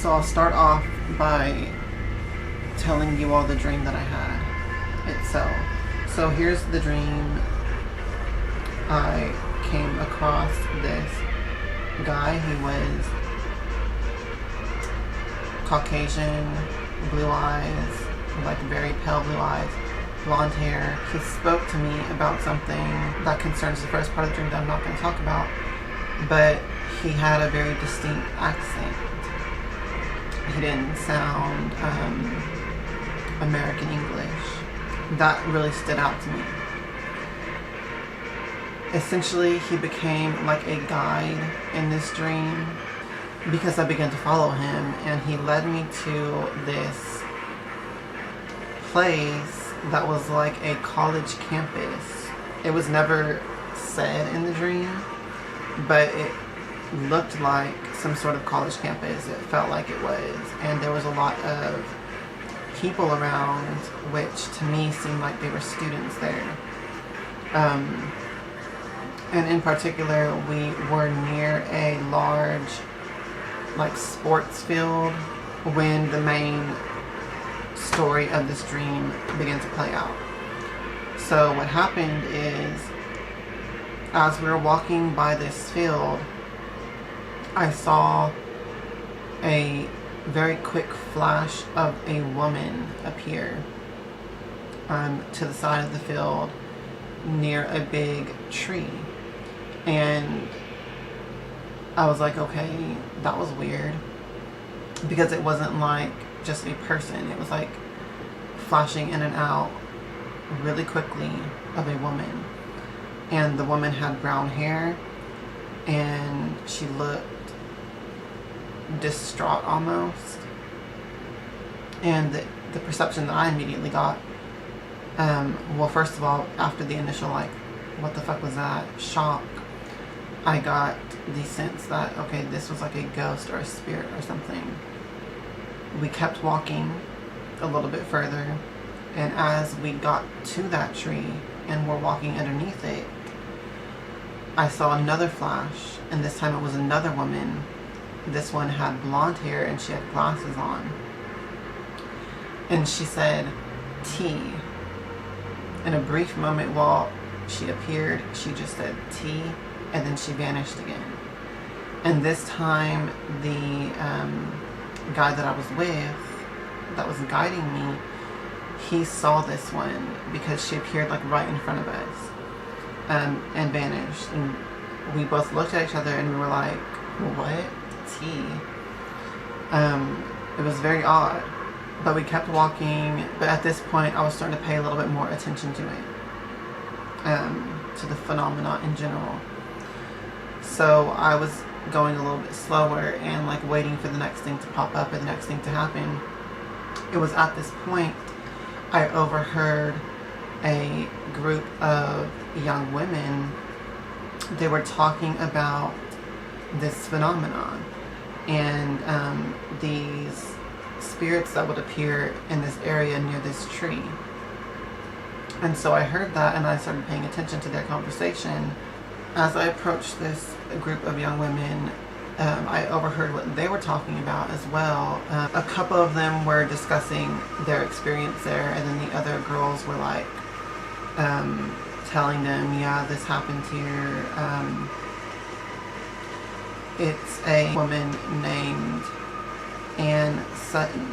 So I'll start off by telling you all the dream that I had itself. So here's the dream. I came across this guy. He was Caucasian, blue eyes, like very pale blue eyes, blonde hair. He spoke to me about something that concerns the first part of the dream that I'm not going to talk about, but he had a very distinct accent. He didn't sound American English. That really stood out to me. Essentially, he became like a guide in this dream because I began to follow him, and he led me to this place that was like a college campus. It was never said in the dream, but it looked like some sort of college campus. It felt like it was, and there was a lot of people around, which to me seemed like they were students there. And in particular, we were near a large like sports field when the main story of this dream began to play out. So what happened is, as we were walking by this field, I saw a very quick flash of a woman appear to the side of the field near a big tree. And I was like, okay, that was weird, because it wasn't like just a person. It was like flashing in and out really quickly of a woman. And the woman had brown hair, and she looked distraught almost. And the perception that I immediately got, well, first of all, after the initial like, what the fuck was that, shock, I got the sense that, okay, this was like a ghost or a spirit or something. We kept walking a little bit further, and as we got to that tree and were walking underneath it, I saw another flash, and this time it was another woman. This one had blonde hair and she had glasses on. And she said, tea. In a brief moment while she appeared, she just said tea, and then she vanished again. And this time, the guy that I was with, that was guiding me, he saw this one because she appeared like right in front of us, and vanished. And we both looked at each other and we were like, what? Tea? It was very odd, but we kept walking. But at this point, I was starting to pay a little bit more attention to it, to the phenomena in general. So I was going a little bit slower and like waiting for the next thing to pop up or the next thing to happen. It was at this point I overheard a group of young women. They were talking about this phenomenon and these spirits that would appear in this area near this tree. And so I heard that, and I started paying attention to their conversation. As I approached this group of young women, I overheard what they were talking about as well. A couple of them were discussing their experience there, and then the other girls were like telling them, yeah, this happened here. It's a woman named Sutton.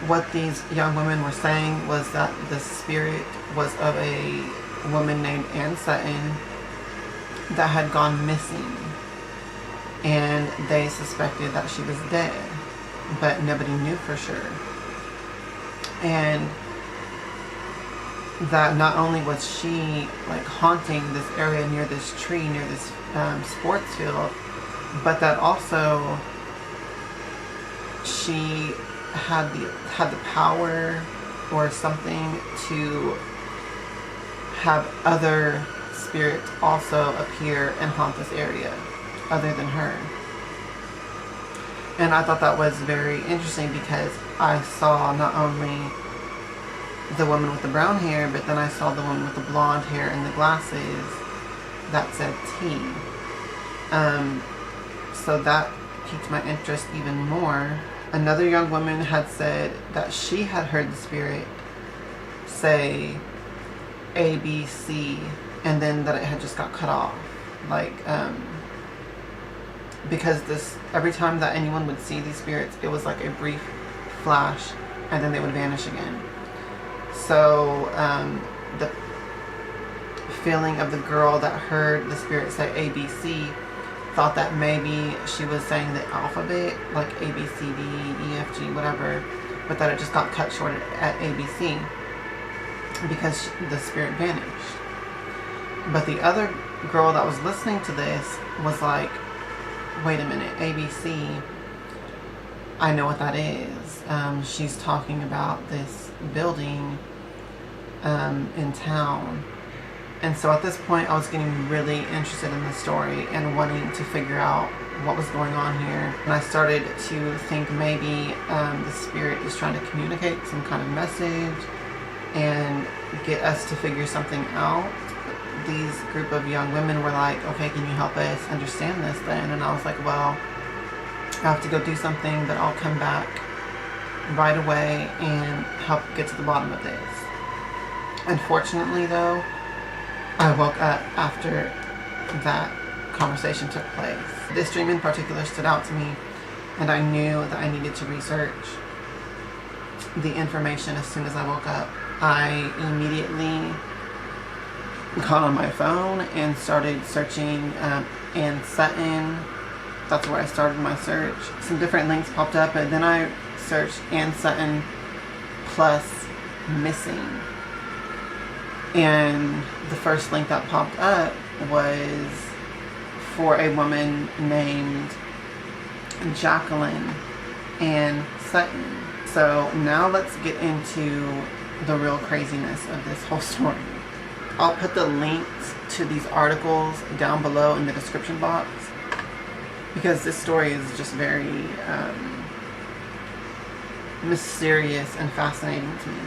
What these young women were saying was that the spirit was of a woman named Sutton that had gone missing, and they suspected that she was dead, but nobody knew for sure. And that not only was she like haunting this area near this tree, near this sports field, but that also she had the power or something to have other spirits also appear and haunt this area other than her. And I thought that was very interesting because I saw not only the woman with the brown hair, but then I saw the woman with the blonde hair and the glasses that said tea. So that piqued my interest even more. Another young woman had said that she had heard the spirit say A, B, C, and then that it had just got cut off. Like, because every time that anyone would see these spirits, it was like a brief flash, and then they would vanish again. So, the feeling of the girl that heard the spirit say A, B, C thought that maybe she was saying the alphabet, like A, B, C, D, E, F, G, whatever, but that it just got cut short at A, B, C because the spirit vanished. But the other girl that was listening to this was like, wait a minute, A, B, C, I know what that is. She's talking about this building in town. And so at this point I was getting really interested in the story and wanting to figure out what was going on here. And I started to think maybe the spirit is trying to communicate some kind of message and get us to figure something out. These group of young women were like, okay, can you help us understand this then? And I was like, well, I have to go do something, but I'll come back right away and help get to the bottom of this. Unfortunately though, I woke up after that conversation took place. This dream in particular stood out to me, and I knew that I needed to research the information as soon as I woke up. I immediately got on my phone and started searching Ann Sutton. That's where I started my search. Some different links popped up, and then I searched Ann Sutton plus missing. And the first link that popped up was for a woman named Jacqueline Ann Sutton. So now let's get into the real craziness of this whole story. I'll put the links to these articles down below in the description box because this story is just very mysterious and fascinating to me.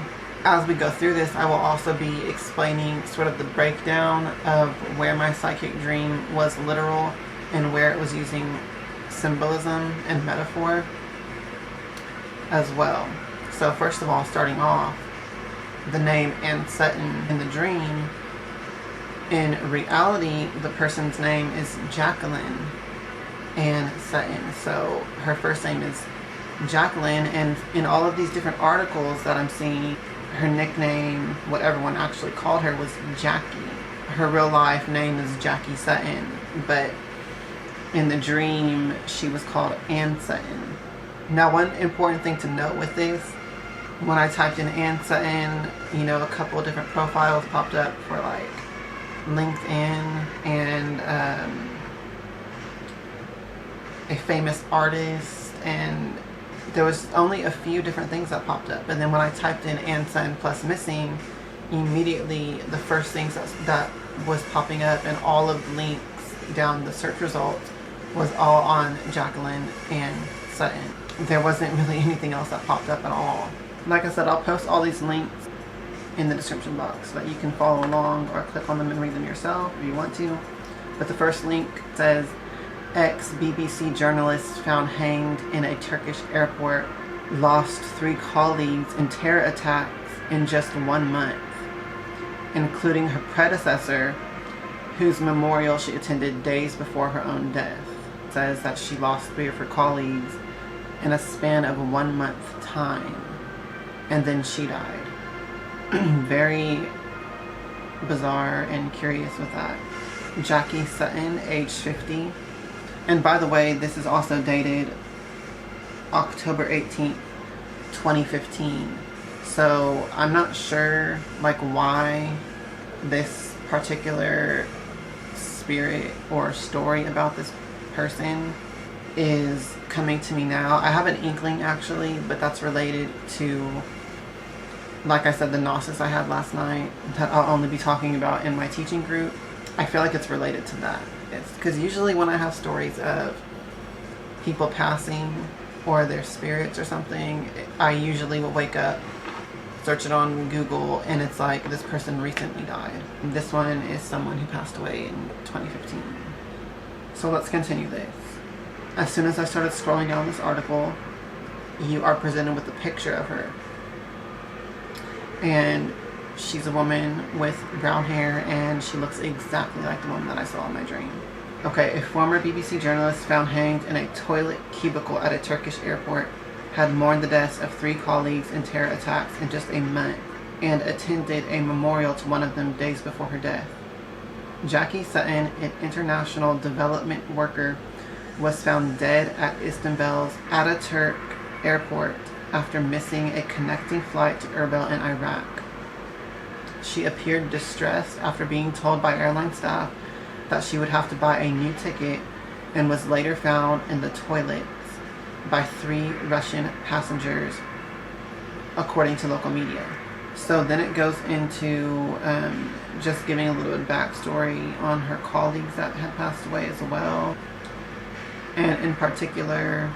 As we go through this, I will also be explaining sort of the breakdown of where my psychic dream was literal and where it was using symbolism and metaphor as well. So first of all, starting off, the name Ann Sutton in the dream, in reality, the person's name is Jacqueline Ann Sutton. So her first name is Jacqueline, and in all of these different articles that I'm seeing, her nickname, what everyone actually called her, was Jacky. Her real life name is Jacky Sutton, but in the dream, she was called Ann Sutton. Now, one important thing to note with this, when I typed in Ann Sutton, you know, a couple of different profiles popped up for like LinkedIn and a famous artist, and there was only a few different things that popped up. And then when I typed in Ann Sutton plus missing, immediately the first things that was popping up and all of the links down the search results was all on Jacqueline Ann Sutton. There wasn't really anything else that popped up at all. Like I said, I'll post all these links in the description box so that you can follow along or click on them and read them yourself if you want to. But the first link says, ex-BBC journalist found hanged in a Turkish airport, lost 3 colleagues in terror attacks in just 1 month, including her predecessor, whose memorial she attended days before her own death. It says that she lost 3 of her colleagues in a span of 1 month time, and then she died. Very bizarre and curious with that. Jacky Sutton, age 50. And by the way, this is also dated October 18th, 2015. So I'm not sure like why this particular spirit or story about this person is coming to me now. I have an inkling actually, but that's related to, like I said, the gnosis I had last night that I'll only be talking about in my teaching group. I feel like it's related to that. It's because usually when I have stories of people passing or their spirits or something, I usually will wake up, search it on Google, and it's like this person recently died. And this one is someone who passed away in 2015. So let's continue this. As soon as I started scrolling down this article, you are presented with a picture of her. And she's a woman with brown hair, and she looks exactly like the woman that I saw in my dream. Okay, a former BBC journalist found hanged in a toilet cubicle at a Turkish airport had mourned the deaths of 3 colleagues in terror attacks in just a month and attended a memorial to one of them days before her death. Jacky Sutton, an international development worker, was found dead at Istanbul's Ataturk airport after missing a connecting flight to Erbil in Iraq. She appeared distressed after being told by airline staff that she would have to buy a new ticket, and was later found in the toilets by 3 Russian passengers, according to local media. So then it goes into just giving a little bit of backstory on her colleagues that had passed away as well. And in particular,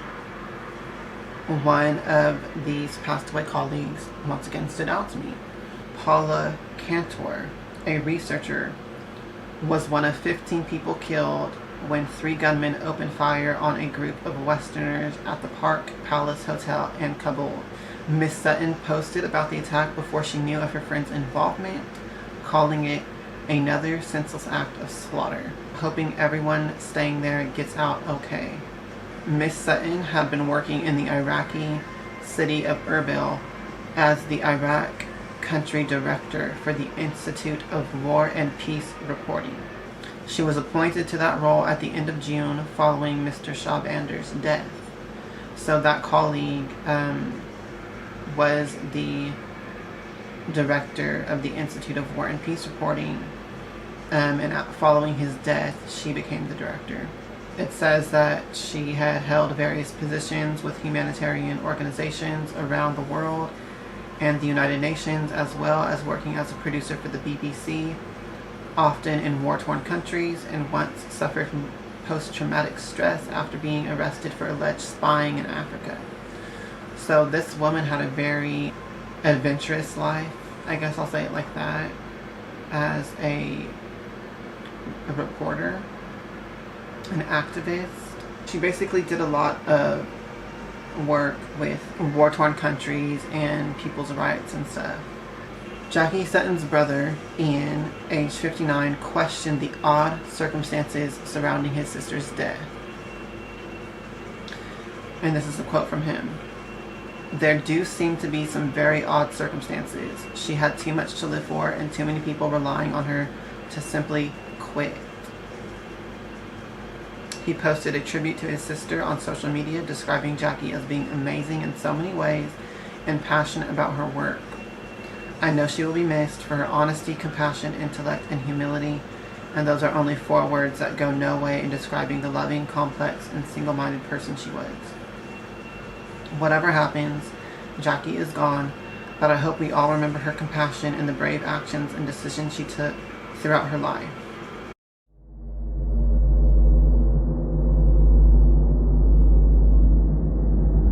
one of these passed away colleagues once again stood out to me. Paula Cantor, a researcher, was one of 15 people killed when 3 gunmen opened fire on a group of Westerners at the Park Palace Hotel in Kabul. Miss Sutton posted about the attack before she knew of her friend's involvement, calling it another senseless act of slaughter, hoping everyone staying there gets out okay. Miss Sutton had been working in the Iraqi city of Erbil as the Iraq country director for the Institute of War and Peace Reporting. She was appointed to that role at the end of June following Mr. Shabander's death. So that colleague was the director of the Institute of War and Peace Reporting, and following his death, she became the director. It says that she had held various positions with humanitarian organizations around the world and the United Nations, as well as working as a producer for the BBC, often in war-torn countries, and once suffered from post-traumatic stress after being arrested for alleged spying in Africa. So this woman had a very adventurous life, I guess I'll say it like that, as a reporter, an activist. She basically did a lot of work with war-torn countries and people's rights and stuff. Jacky Sutton's brother, Ian, age 59, questioned the odd circumstances surrounding his sister's death. And this is a quote from him. "There do seem to be some very odd circumstances. She had too much to live for and too many people relying on her to simply quit." He posted a tribute to his sister on social media, describing Jacky as being amazing in so many ways and passionate about her work. "I know she will be missed for her honesty, compassion, intellect, and humility, and those are only 4 words that go no way in describing the loving, complex, and single-minded person she was. Whatever happens, Jacky is gone, but I hope we all remember her compassion and the brave actions and decisions she took throughout her life.